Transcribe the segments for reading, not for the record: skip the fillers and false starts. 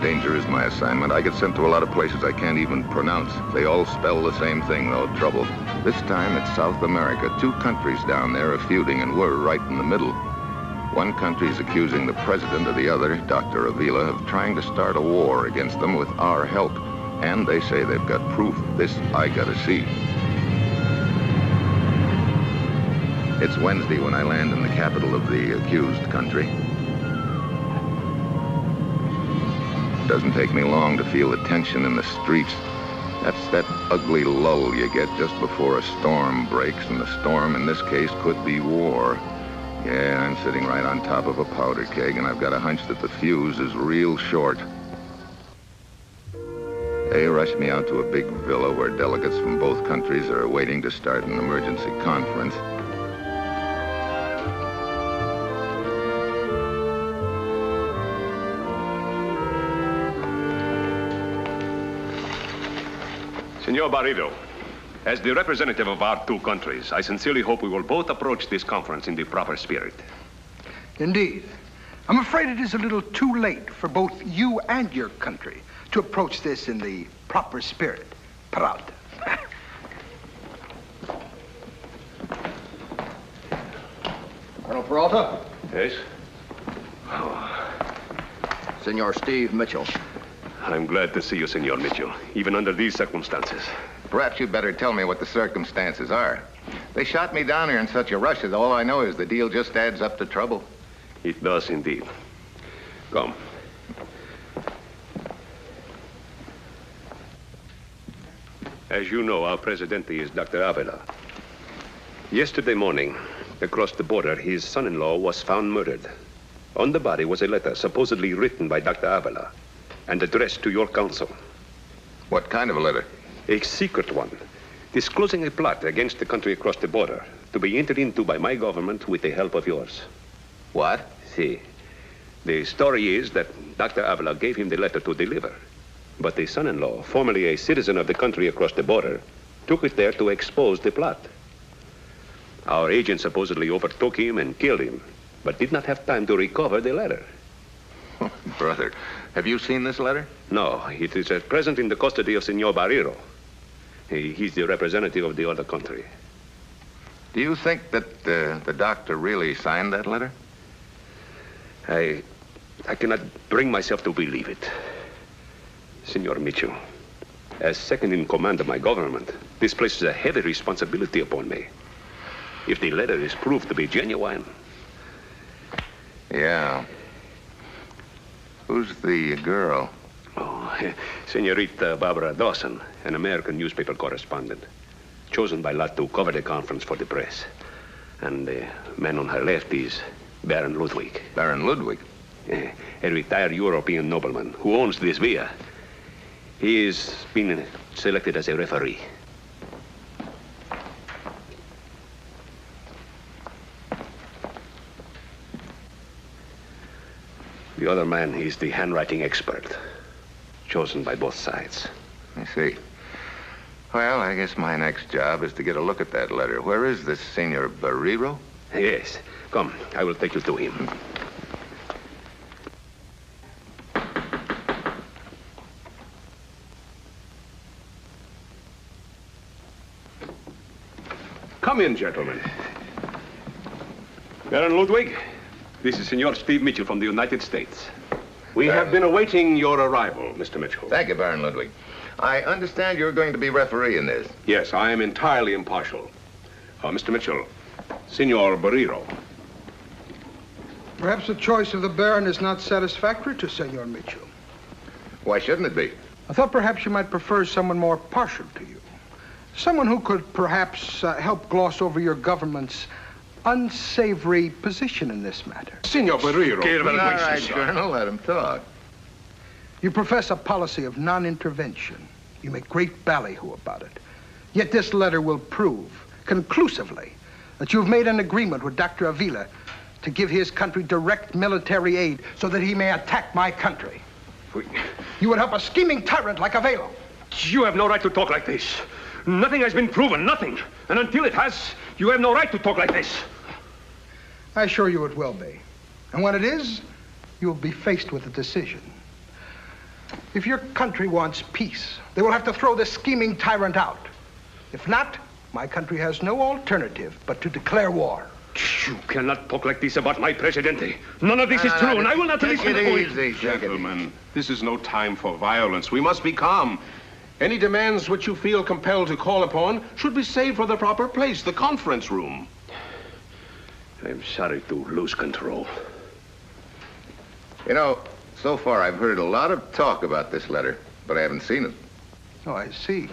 Danger is my assignment. I get sent to a lot of places I can't even pronounce. They all spell the same thing, though, trouble. This time it's South America. 2 countries down there are feuding, and we're right in the middle. One country's accusing the president of the other, Dr. Avila, of trying to start a war against them with our help. And they say they've got proof. This I gotta see. It's Wednesday when I land in the capital of the accused country. Doesn't take me long to feel the tension in the streets. That's that ugly lull you get just before a storm breaks, and the storm in this case could be war. Yeah, I'm sitting right on top of a powder keg, and I've got a hunch that the fuse is real short. They rushed me out to a big villa where delegates from both countries are waiting to start an emergency conference. Senor Barredo, as the representative of our 2 countries, I sincerely hope we will both approach this conference in the proper spirit. Indeed. I'm afraid it is a little too late for both you and your country to approach this in the proper spirit. Proud. Colonel Peralta? Yes? Senor Steve Mitchell. I'm glad to see you, Senor Mitchell, even under these circumstances. Perhaps you'd better tell me what the circumstances are. They shot me down here in such a rush that all I know is the deal just adds up to trouble. It does indeed. Come. As you know, our Presidente is Dr. Avila. Yesterday morning, across the border, his son-in-law was found murdered. On the body was a letter supposedly written by Dr. Avila and addressed to your council. What kind of a letter? A secret one, disclosing a plot against the country across the border to be entered into by my government with the help of yours. What? See, the story is that Dr. Avila gave him the letter to deliver, but the son-in-law, formerly a citizen of the country across the border, took it there to expose the plot. Our agent supposedly overtook him and killed him, but did not have time to recover the letter. Brother, have you seen this letter? No, it is at present in the custody of Senor Barreiro. He's the representative of the other country. Do you think that the doctor really signed that letter? I cannot bring myself to believe it. Senor Mitchell, as second in command of my government, this places a heavy responsibility upon me. If the letter is proved to be genuine. Yeah. Who's the girl? Oh, Senorita Barbara Dawson, an American newspaper correspondent, chosen by lot to cover the conference for the press. And the man on her left is Baron Ludwig. Baron Ludwig? A retired European nobleman who owns this villa. He has been selected as a referee. The other man is the handwriting expert, chosen by both sides. I see. Well, I guess my next job is to get a look at that letter. Where is this Senor Barreiro? Yes. Come, I will take you to him. Come in, gentlemen. Baron Ludwig, this is Senor Steve Mitchell from the United States. We have been awaiting your arrival, Mr. Mitchell. Thank you, Baron Ludwig. I understand you're going to be referee in this. Yes, I am entirely impartial. Mr. Mitchell, Senor Barreiro. Perhaps the choice of the Baron is not satisfactory to Senor Mitchell. Why shouldn't it be? I thought perhaps you might prefer someone more partial to you. Someone who could perhaps help gloss over your government's unsavory position in this matter. Senor Barrero. All right, Colonel, let him talk. You profess a policy of non-intervention. You make great ballyhoo about it. Yet this letter will prove conclusively that you've made an agreement with Dr. Avila to give his country direct military aid so that he may attack my country. You would help a scheming tyrant like Avila. You have no right to talk like this. Nothing has been proven, nothing. And until it has, you have no right to talk like this. I assure you it will be. And when it is, you will be faced with a decision. If your country wants peace, they will have to throw this scheming tyrant out. If not, my country has no alternative but to declare war. You cannot talk like this about my presidente. None of this is true, and I will not listen to it it. easy, Gentlemen, this is no time for violence. We must be calm. Any demands which you feel compelled to call upon should be saved for the proper place, the conference room. I'm sorry to lose control. You know, so far I've heard a lot of talk about this letter, but I haven't seen it. Oh, I see.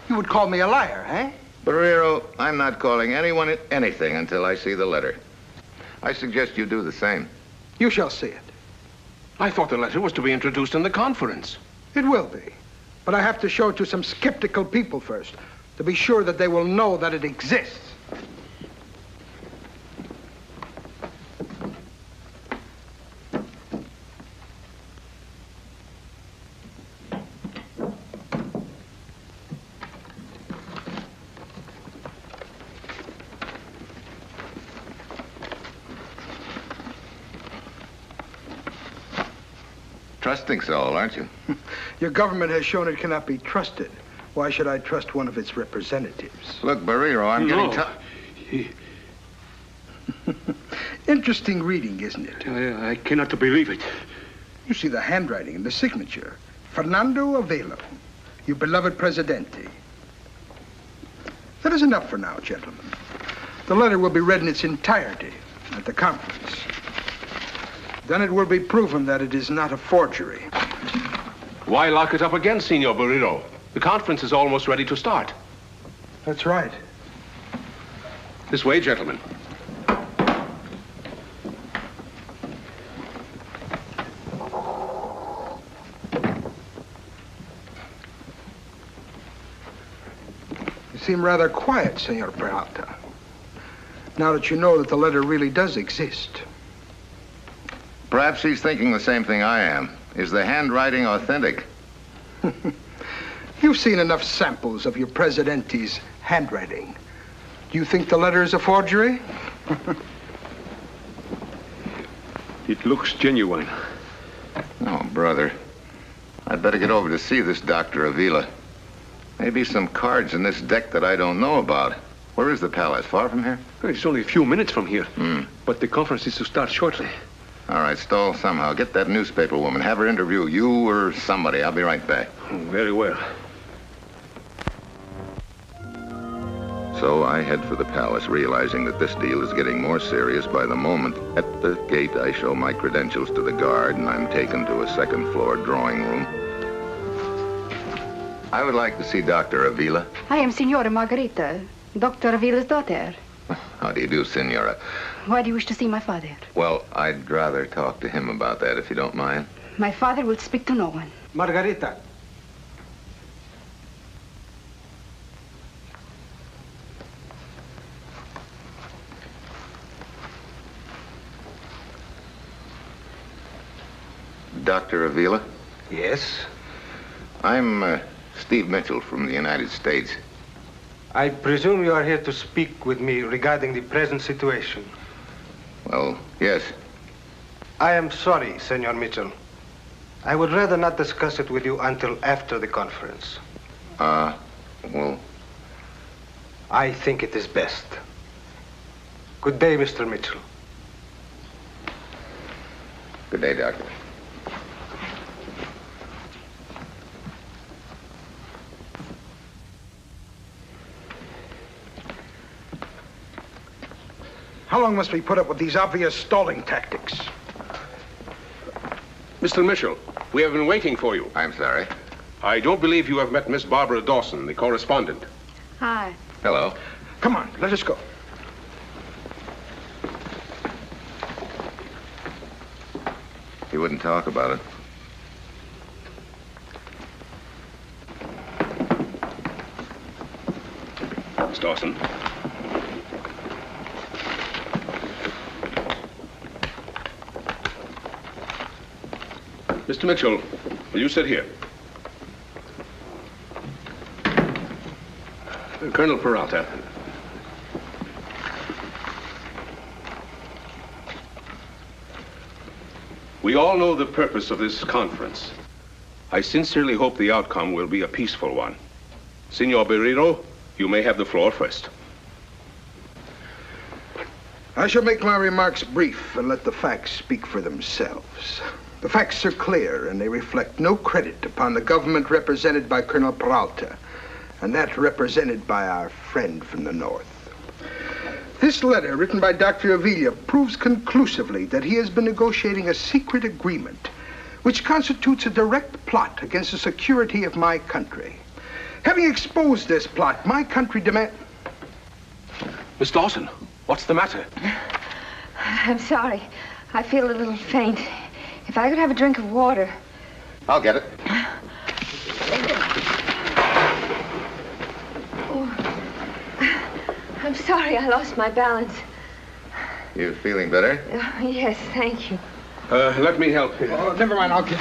You would call me a liar, eh? Barrero, I'm not calling anyone anything until I see the letter. I suggest you do the same. You shall see it. I thought the letter was to be introduced in the conference. It will be. But I have to show it to some skeptical people first, to be sure that they will know that it exists. Trusting soul, aren't you? Your government has shown it cannot be trusted. Why should I trust one of its representatives? Look, Barrero, I'm getting Interesting reading, isn't it? I cannot believe it. You see the handwriting and the signature. Fernando Avila, your beloved Presidente. That is enough for now, gentlemen. The letter will be read in its entirety at the conference. Then it will be proven that it is not a forgery. Why lock it up again, Senor Barrero? The conference is almost ready to start. That's right. This way, gentlemen. You seem rather quiet, Senor Peralta. Now that you know that the letter really does exist. Perhaps he's thinking the same thing I am. Is the handwriting authentic? You've seen enough samples of your Presidente's handwriting. Do you think the letter is a forgery? It looks genuine. Oh, brother. I'd better get over to see this Dr. Avila. Maybe some cards in this deck that I don't know about. Where is the palace? Far from here? It's only a few minutes from here. But the conference is to start shortly. All right, Stoll, somehow get that newspaper woman. Have her interview you or somebody. I'll be right back. Very well. So I head for the palace, realizing that this deal is getting more serious by the moment. At the gate, I show my credentials to the guard, and I'm taken to a second-floor drawing room. I would like to see Dr. Avila. I am Signora Margarita, Dr. Avila's daughter. How do you do, Senora? Why do you wish to see my father? Well, I'd rather talk to him about that, if you don't mind. My father will speak to no one. Margarita. Dr. Avila? Yes? I'm Steve Mitchell from the United States. I presume you are here to speak with me regarding the present situation. Well, yes. I am sorry, Senor Mitchell. I would rather not discuss it with you until after the conference. Well... I think it is best. Good day, Mr. Mitchell. Good day, Doctor. How long must we put up with these obvious stalling tactics? Mr. Mitchell, We have been waiting for you. I'm sorry. I don't believe you have met Miss Barbara Dawson, the correspondent. Hi. Hello. Come on, let us go. He wouldn't talk about it. Miss Dawson. Mr. Mitchell, will you sit here? Colonel Peralta. We all know the purpose of this conference. I sincerely hope the outcome will be a peaceful one. Senor Barrero, you may have the floor first. I shall make my remarks brief and let the facts speak for themselves. The facts are clear, and they reflect no credit upon the government represented by Colonel Peralta, and that represented by our friend from the north. This letter, written by Dr. Avila, proves conclusively that he has been negotiating a secret agreement, which constitutes a direct plot against the security of my country. Having exposed this plot, my country demands... Miss Dawson, what's the matter? I'm sorry. I feel a little faint. If I could have a drink of water. I'll get it. I'm sorry, I lost my balance. You feeling better? Yes, thank you. Let me help you. Oh, never mind, I'll get...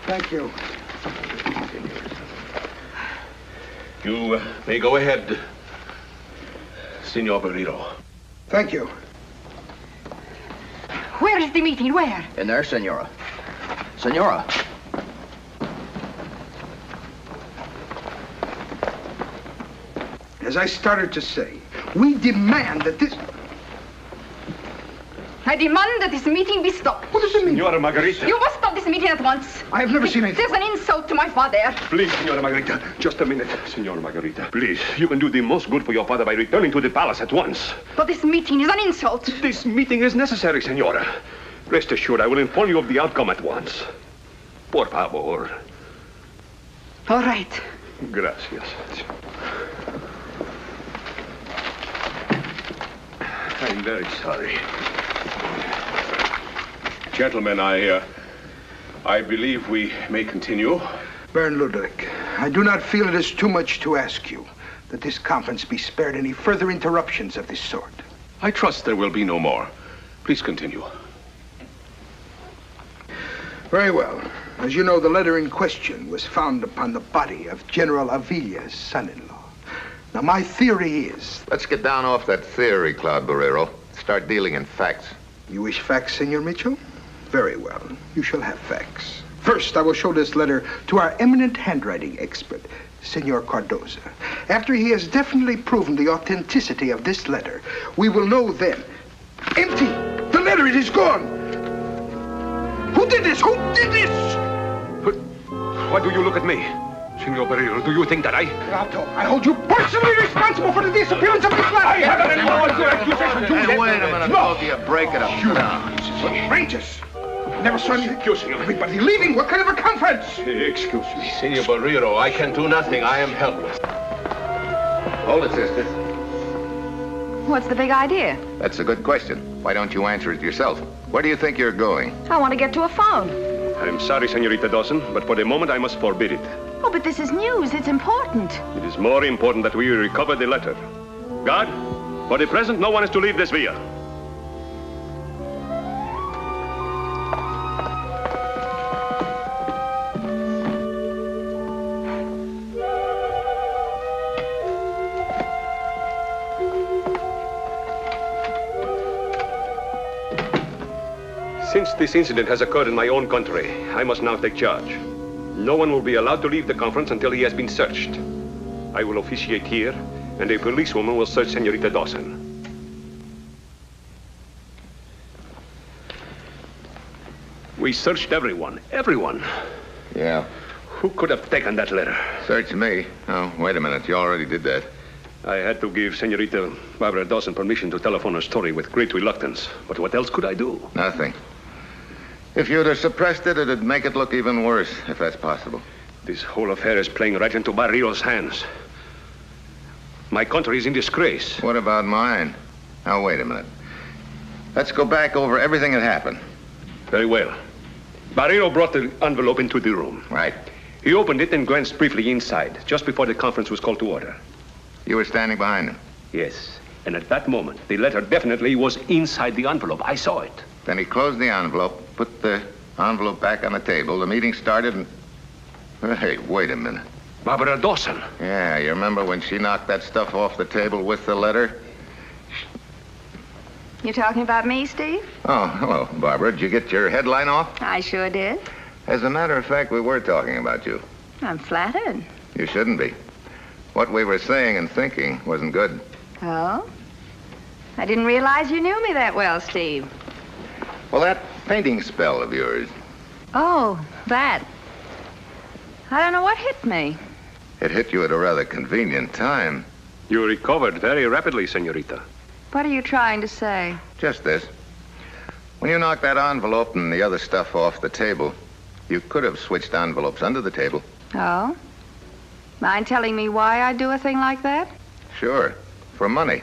Thank you. You may go ahead, Senor Barrero. Thank you. Where is the meeting? Where? In there, Senora. Senora. As I started to say, we demand that this... I demand that this meeting be stopped. What does it mean? Senora Margarita. You must stop this meeting at once. I have never seen anything. There's an insult to my father. Please, Senora Margarita, just a minute. Senora Margarita, please, you can do the most good for your father by returning to the palace at once. But this meeting is an insult. This meeting is necessary, Senora. Rest assured, I will inform you of the outcome at once. Por favor. All right. Gracias. I'm very sorry. Gentlemen, I believe we may continue. Baron Ludwig, I do not feel it is too much to ask you that this conference be spared any further interruptions of this sort. I trust there will be no more. Please continue. Very well. As you know, the letter in question was found upon the body of General Avila's son-in-law. Now, my theory is... Let's get down off that theory, Claude Barrero. Start dealing in facts. You wish facts, Senor Mitchell? Very well. You shall have facts. First, I will show this letter to our eminent handwriting expert, Senor Cardoza. After he has definitely proven the authenticity of this letter, we will know then... Empty! The letter, it is gone! Who did this? Who did this? Why do you look at me? Senor Barrero, do you think that Peralta, I hold you personally responsible for the disappearance of this letter! I haven't any more accusation to Hey, wait a minute. No. Both of you break it up. Outrageous! Never saw anything. Excuse me. Everybody leaving. What kind of a conference? Excuse me. Senor Barrero, I can do nothing. I am helpless. Hold it, sister. What's the big idea? That's a good question. Why don't you answer it yourself? Where do you think you're going? I want to get to a phone. I'm sorry, Senorita Dawson, but for the moment I must forbid it. Oh, but this is news. It's important. It is more important that we recover the letter. Guard, for the present, no one is to leave this villa. Since this incident has occurred in my own country, I must now take charge. No one will be allowed to leave the conference until he has been searched. I will officiate here, and a policewoman will search Senorita Dawson. We searched everyone. Everyone. Yeah. Who could have taken that letter? Search me. Oh, wait a minute. You already did that. I had to give Senorita Barbara Dawson permission to telephone her story with great reluctance. But what else could I do? Nothing. If you'd have suppressed it, it'd make it look even worse, if that's possible. This whole affair is playing right into Barrios' hands. My country is in disgrace. What about mine? Now, wait a minute. Let's go back over everything that happened. Very well. Barrio brought the envelope into the room. Right. He opened it and glanced briefly inside, just before the conference was called to order. You were standing behind him. Yes. And at that moment, the letter definitely was inside the envelope. I saw it. Then he closed the envelope, put the envelope back on the table. The meeting started and... Hey, wait a minute. Barbara Dawson. Yeah, you remember when she knocked that stuff off the table with the letter? You talking about me, Steve? Oh, hello, Barbara. Did you get your headline off? I sure did. As a matter of fact, we were talking about you. I'm flattered. You shouldn't be. What we were saying and thinking wasn't good. Oh? I didn't realize you knew me that well, Steve. Well, that painting spell of yours, Oh, that. I don't know what hit me. it hit you at a rather convenient time. You recovered very rapidly, Senorita. What are you trying to say? Just this. When you knocked that envelope and the other stuff off the table, you could have switched envelopes under the table. Oh? Mind telling me why I'd do a thing like that? Sure, for money.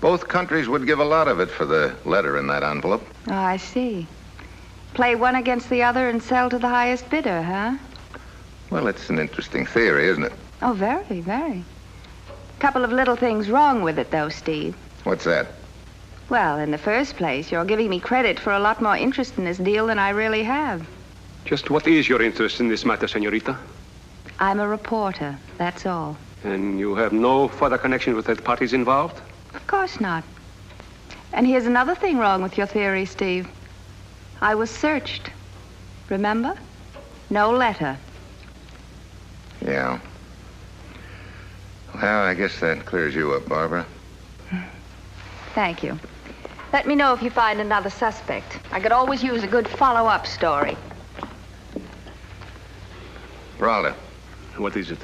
Both countries would give a lot of it for the letter in that envelope. Oh, I see. Play one against the other and sell to the highest bidder, huh? Well, it's an interesting theory, isn't it? Oh, very, very. Couple of little things wrong with it, though, Steve. What's that? Well, in the first place, you're giving me credit for a lot more interest in this deal than I really have. Just what is your interest in this matter, Senorita? I'm a reporter, that's all. And you have no further connection with the parties involved? Of course not. And here's another thing wrong with your theory, Steve. I was searched. Remember? No letter. Yeah. Well, I guess that clears you up, Barbara. Thank you. Let me know if you find another suspect. I could always use a good follow-up story. Ralda, What is it?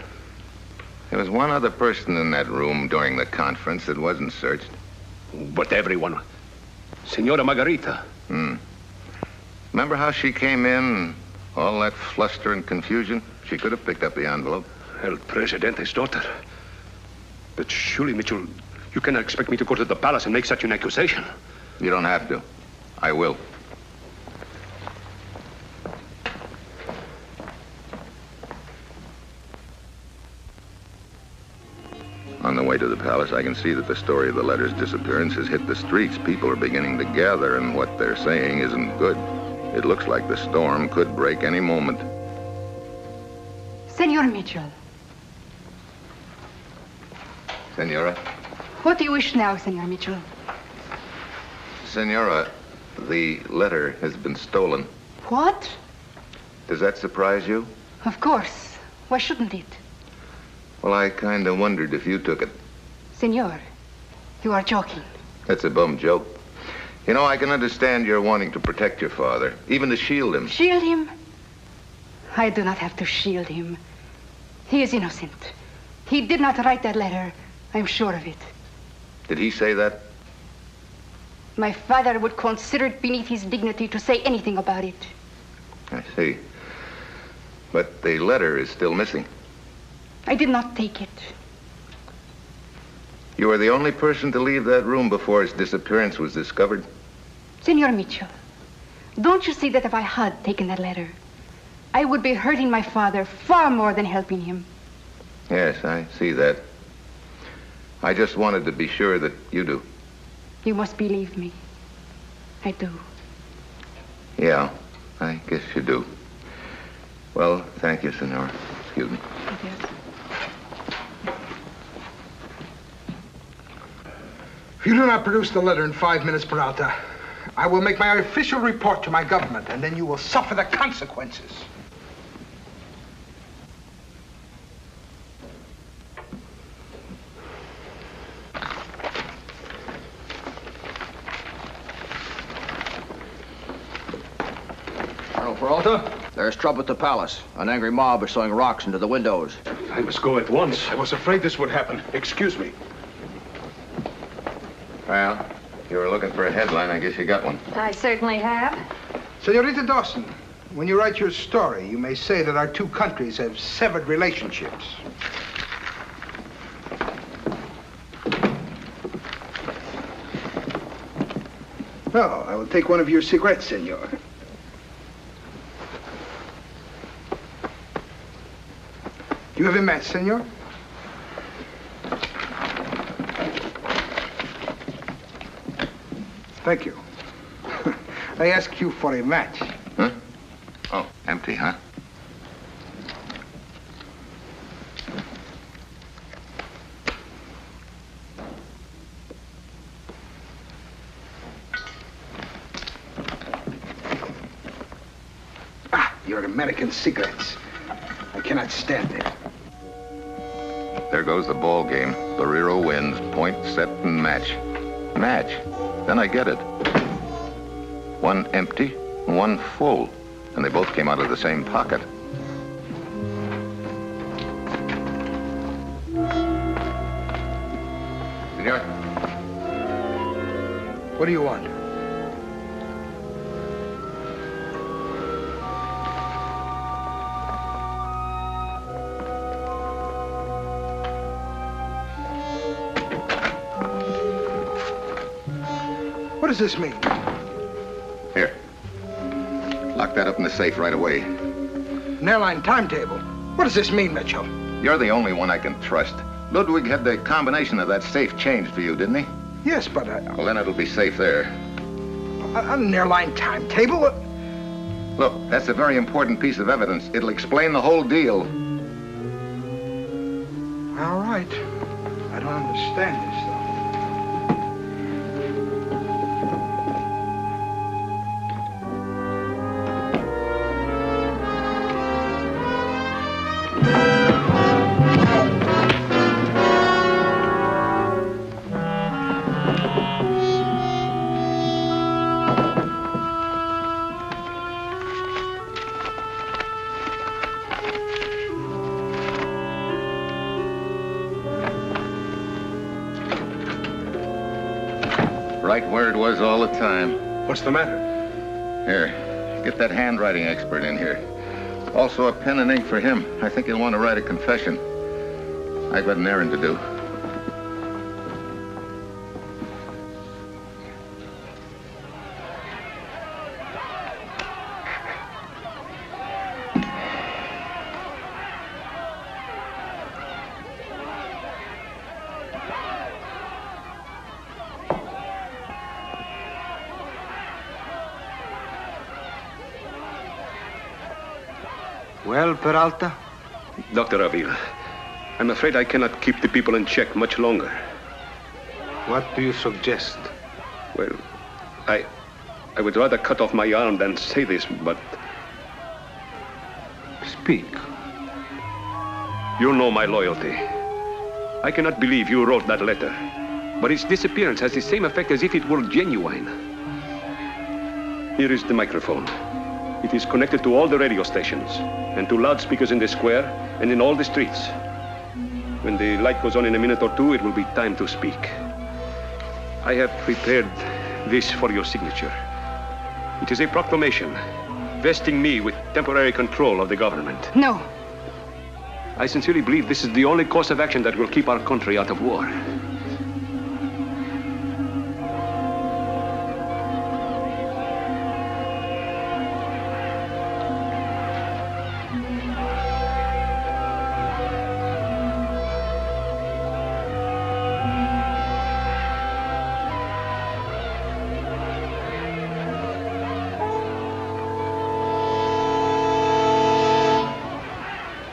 there was one other person in that room during the conference that wasn't searched. But everyone. Senora Margarita. Remember how she came in, all that fluster and confusion? She could have picked up the envelope. El Presidente's daughter. But surely, Mitchell, you cannot expect me to go to the palace and make such an accusation. You don't have to. I will. On the way to the palace, I can see that the story of the letter's disappearance has hit the streets. People are beginning to gather, and what they're saying isn't good. It looks like the storm could break any moment. Senor Mitchell, Senora? what do you wish now, Senor Mitchell? Senora, the letter has been stolen. What? Does that surprise you? Of course. Why shouldn't it? Well, I kind of wondered if you took it. Senor, you are joking. That's a bum joke. You know, I can understand your wanting to protect your father, even to shield him. Shield him? I do not have to shield him. He is innocent. He did not write that letter. I'm sure of it. Did he say that? My father would consider it beneath his dignity to say anything about it. I see. But the letter is still missing. I did not take it. You were the only person to leave that room before its disappearance was discovered. Senor Mitchell, don't you see that if I had taken that letter, I would be hurting my father far more than helping him? Yes, I see that. I just wanted to be sure that you do. You must believe me. I do. Yeah, I guess you do. Well, thank you, Senora. Excuse me. Yes. If you do not produce the letter in 5 minutes, Peralta, I will make my official report to my government, and then you will suffer the consequences. Colonel Peralta, there's trouble at the palace. An angry mob is throwing rocks into the windows. I must go at once. I was afraid this would happen. Excuse me. Well, you were looking for a headline. I guess you got one. I certainly have. Senorita Dawson, when you write your story, you may say that our two countries have severed relationships. Oh, I will take one of your cigarettes, senor. Do you have a match, senor? Thank you. I ask you for a match. Huh? Oh, empty, huh? Your American cigarettes. I cannot stand it. There goes the ball game. Barrero wins. Point, set, and match. Match. Then I get it. One empty, one full. And they both came out of the same pocket. Senor. What do you want? What does this mean? Here. Lock that up in the safe right away. An airline timetable. What does this mean, Mitchell? You're the only one I can trust. Ludwig had the combination of that safe changed for you, didn't he? Yes, but Well, then it'll be safe there. an airline timetable? What? Look, that's a very important piece of evidence. It'll explain the whole deal. All right. I don't understand this, though. Right where it was all the time. What's the matter? Here, get that handwriting expert in here. Also a pen and ink for him. I think he'll want to write a confession. I've got an errand to do. Well, Peralta? Dr. Avila, I'm afraid I cannot keep the people in check much longer. What do you suggest? Well, I would rather cut off my arm than say this, but Speak. you know my loyalty. I cannot believe you wrote that letter, but its disappearance has the same effect as if it were genuine. Here is the microphone. It is connected to all the radio stations and to loudspeakers in the square and in all the streets. When the light goes on in a minute or two, it will be time to speak. I have prepared this for your signature. It is a proclamation vesting me with temporary control of the government. No. I sincerely believe this is the only course of action that will keep our country out of war.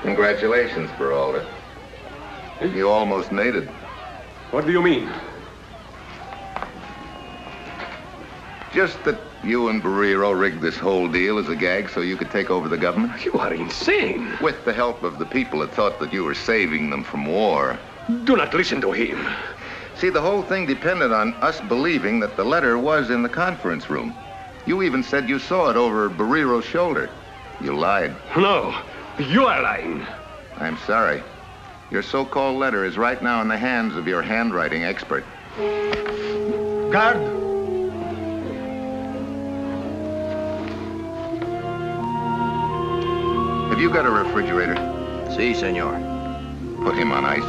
Congratulations, Peralta. You almost made it. What do you mean? Just that you and Barrero rigged this whole deal as a gag so you could take over the government? You are insane. With the help of the people that thought that you were saving them from war. Do not listen to him. See, the whole thing depended on us believing that the letter was in the conference room. You even said you saw it over Barrero's shoulder. You lied. No, you are lying. I'm sorry. Your so-called letter is right now in the hands of your handwriting expert. Guard! Have you got a refrigerator? Si, senor. Put him on ice.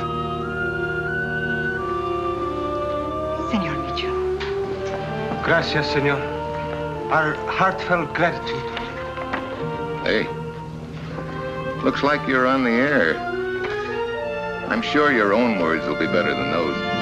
Senor Mitchell. Gracias, senor. Our heartfelt gratitude. Hey, looks like you're on the air. I'm sure your own words will be better than those.